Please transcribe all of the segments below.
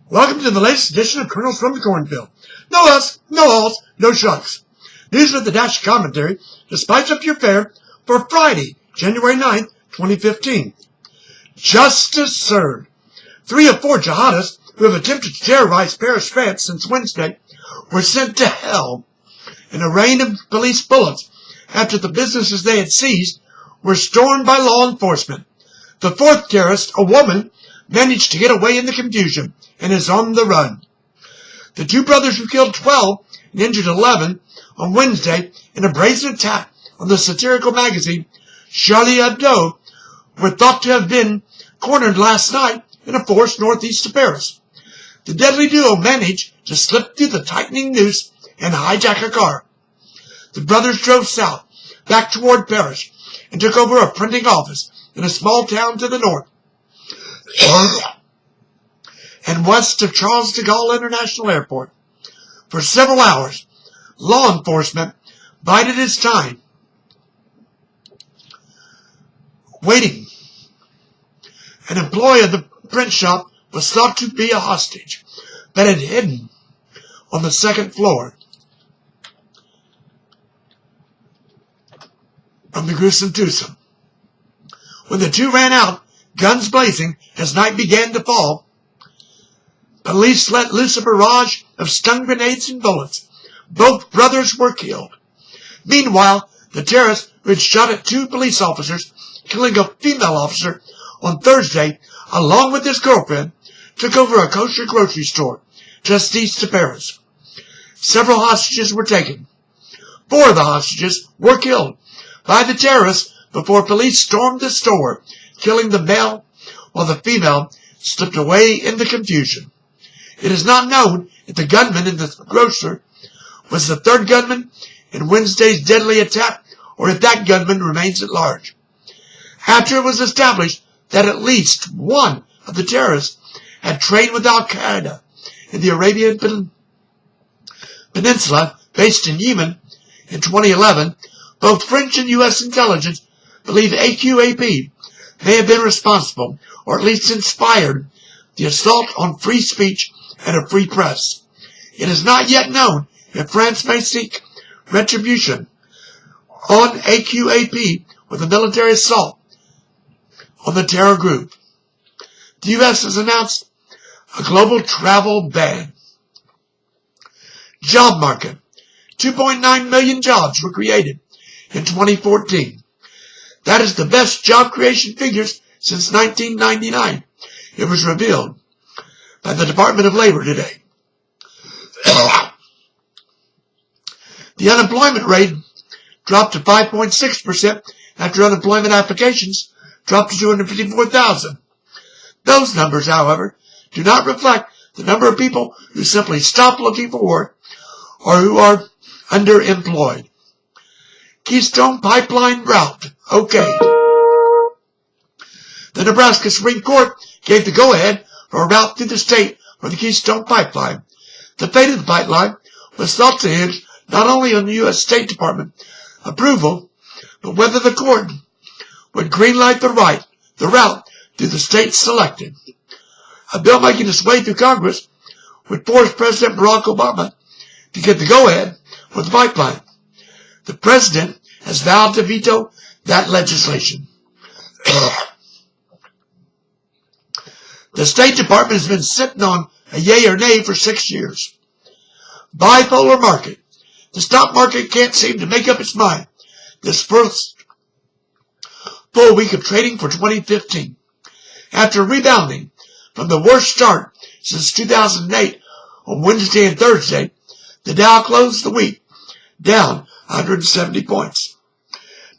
Welcome to the latest edition of Kernels from the Cornfield. No us, no alls, no shucks. News with the dash commentary to spice up your fare for Friday, January 9th, 2015. Justice served. 3 of 4 jihadists who have attempted to terrorize Paris, France since Wednesday were sent to hell in a rain of police bullets after the businesses they had seized were stormed by law enforcement. The 4th terrorist, a woman, managed to get away in the confusion and is on the run. The 2 brothers who killed 12 and injured 11 on Wednesday in a brazen attack on the satirical magazine Charlie Hebdo were thought to have been cornered last night in a forest northeast of Paris. The deadly duo managed to slip through the tightening noose and hijack a car. The brothers drove south, back toward Paris, and took over a printing office in a small town to the north and west of Charles de Gaulle International Airport. For several hours, law enforcement bided its time, waiting. An employee of the print shop was thought to be a hostage, but had hidden on the 2nd floor from the gruesome twosome. When the 2 ran out, guns blazing, as night began to fall, police let loose a barrage of stun grenades and bullets. Both brothers were killed. Meanwhile, the terrorist who had shot at 2 police officers, killing a female officer on Thursday, along with his girlfriend, took over a kosher grocery store just east of Paris. Several hostages were taken. 4 of the hostages were killed by the terrorists before police stormed the store, killing the male while the female slipped away in the confusion. It is not known if the gunman in the grocer was the 3rd gunman in Wednesday's deadly attack or if that gunman remains at large. After it was established that at least one of the terrorists had trained with Al-Qaeda in the Arabian Peninsula based in Yemen in 2011, both French and U.S. intelligence believe AQAP may have been responsible, or at least inspired, the assault on free speech and a free press. It is not yet known if France may seek retribution on AQAP with a military assault on the terror group. The U.S. has announced a global travel ban. Job market. 2.9 million jobs were created in 2014. That is the best job creation figures since 1999. It was revealed by the Department of Labor today. The unemployment rate dropped to 5.6% after unemployment applications dropped to 254,000. Those numbers, however, do not reflect the number of people who simply stop looking for work or who are underemployed. Keystone Pipeline route. Okay. The Nebraska Supreme Court gave the go-ahead for a route through the state for the Keystone Pipeline. The fate of the pipeline was thought to hinge not only on the U.S. State Department approval, but whether the court would greenlight the route through the state selected. A bill making its way through Congress would force President Barack Obama to get the go-ahead for the pipeline. The president has vowed to veto that legislation. The State Department has been sitting on a yay or nay for 6 years. Bipolar market. The stock market can't seem to make up its mind this first full week of trading for 2015. After rebounding from the worst start since 2008 on Wednesday and Thursday, the Dow closed the week down 170 points.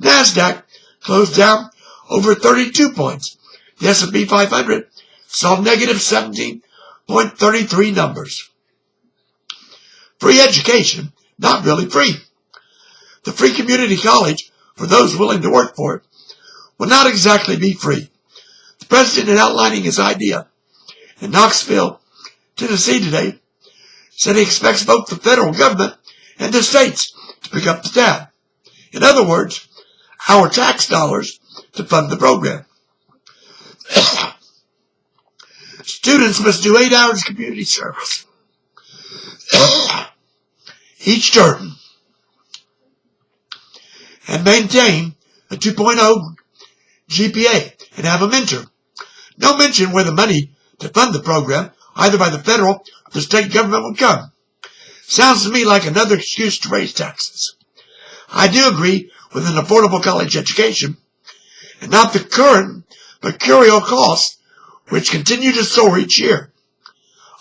NASDAQ closed down over 32 points. The S&P 500 saw negative 17.33 numbers. Free education, not really free. The free community college, for those willing to work for it, will not exactly be free. The president, in outlining his idea in Knoxville, Tennessee today, said he expects both the federal government and the states to pick up the tab. In other words, our tax dollars to fund the program. Students must do 8 hours of community service each term and maintain a 2.0 GPA and have a mentor. No mention where the money to fund the program, either by the federal or the state government, would come. Sounds to me like another excuse to raise taxes. I do agree with an affordable college education, and not the current mercurial costs which continue to soar each year.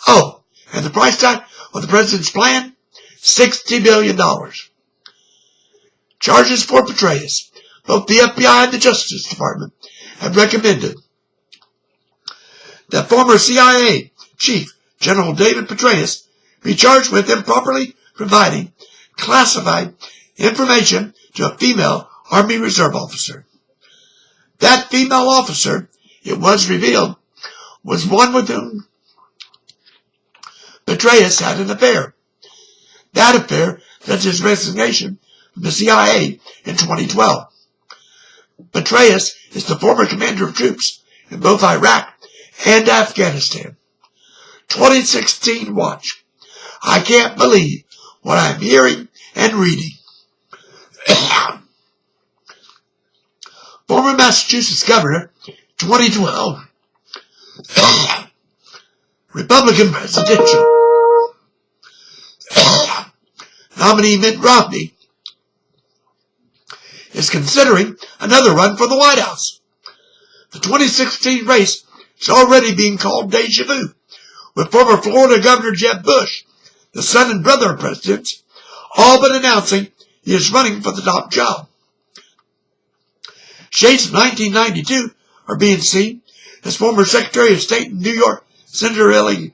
Oh, and the price tag of the president's plan? $60 billion. Charges for Petraeus. Both the FBI and the Justice Department have recommended that former CIA Chief General David Petraeus be charged with improperly providing classified information to a female Army Reserve officer. That female officer, it was revealed, was one with whom Petraeus had an affair. That affair led to his resignation from the CIA in 2012. Petraeus is the former commander of troops in both Iraq and Afghanistan. 2016 watch. I can't believe what I'm hearing and reading. Former Massachusetts Governor, 2012, Republican presidential nominee Mitt Romney is considering another run for the White House. The 2016 race is already being called deja vu, with former Florida Governor Jeb Bush, the son and brother of presidents, all but announcing he is running for the top job. Shades of 1992 are being seen as former Secretary of State in New York, Senator Hillary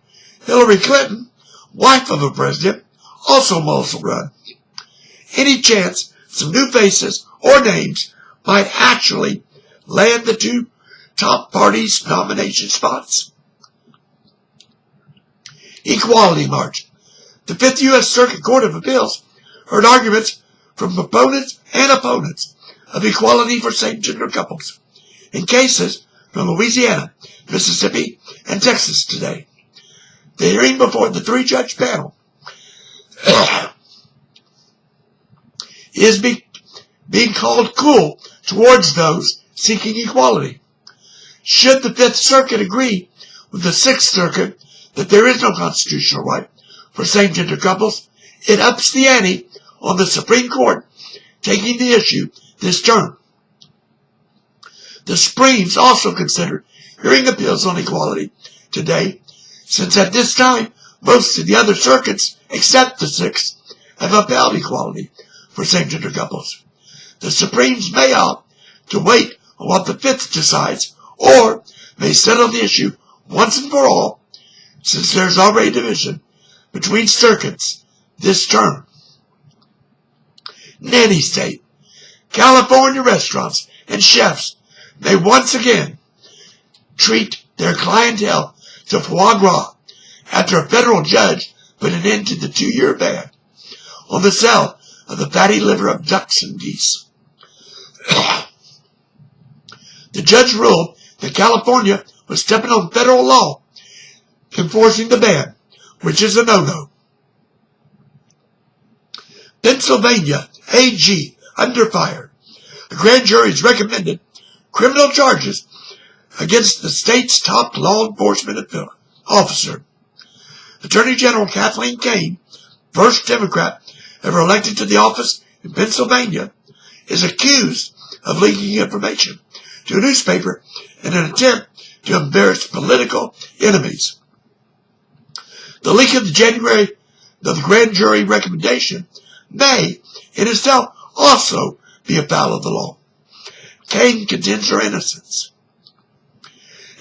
Clinton, wife of a president, also will run. Any chance some new faces or names might actually land the two top parties' nomination spots? Equality March. The 5th U.S. Circuit Court of Appeals heard arguments from proponents and opponents of equality for same-gender couples in cases from Louisiana, Mississippi, and Texas today. The hearing before the 3-judge panel is being called cool towards those seeking equality. Should the 5th Circuit agree with the 6th Circuit that there is no constitutional right for same-gender couples, it ups the ante on the Supreme Court taking the issue this term. The Supremes also considered hearing appeals on equality today, since at this time most of the other circuits, except the 6th, have upheld equality for same-gender couples. The Supremes may opt to wait on what the 5th decides, or may settle the issue once and for all, since there's already division between circuits this term. Nanny state. California restaurants and chefs may once again treat their clientele to foie gras after a federal judge put an end to the 2-year ban on the sale of the fatty liver of ducks and geese. The judge ruled that California was stepping on federal law enforcing the ban, which is a no-no. Pennsylvania AG under fire. The grand jury has recommended criminal charges against the state's top law enforcement officer. Attorney General Kathleen Kane, first Democrat ever elected to the office in Pennsylvania, is accused of leaking information to a newspaper in an attempt to embarrass political enemies. The leak of the grand jury recommendation may, in itself, also be a foul of the law. Kane contends her innocence.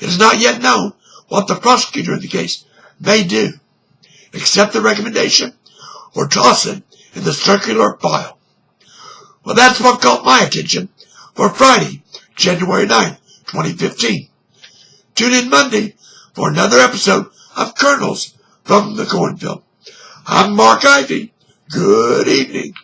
It is not yet known what the prosecutor in the case may do, accept the recommendation or toss it in the circular file. Well, that's what caught my attention for Friday, January 9, 2015. Tune in Monday for another episode of Kernels from the Cornfield. I'm Mark Ivy. Good evening.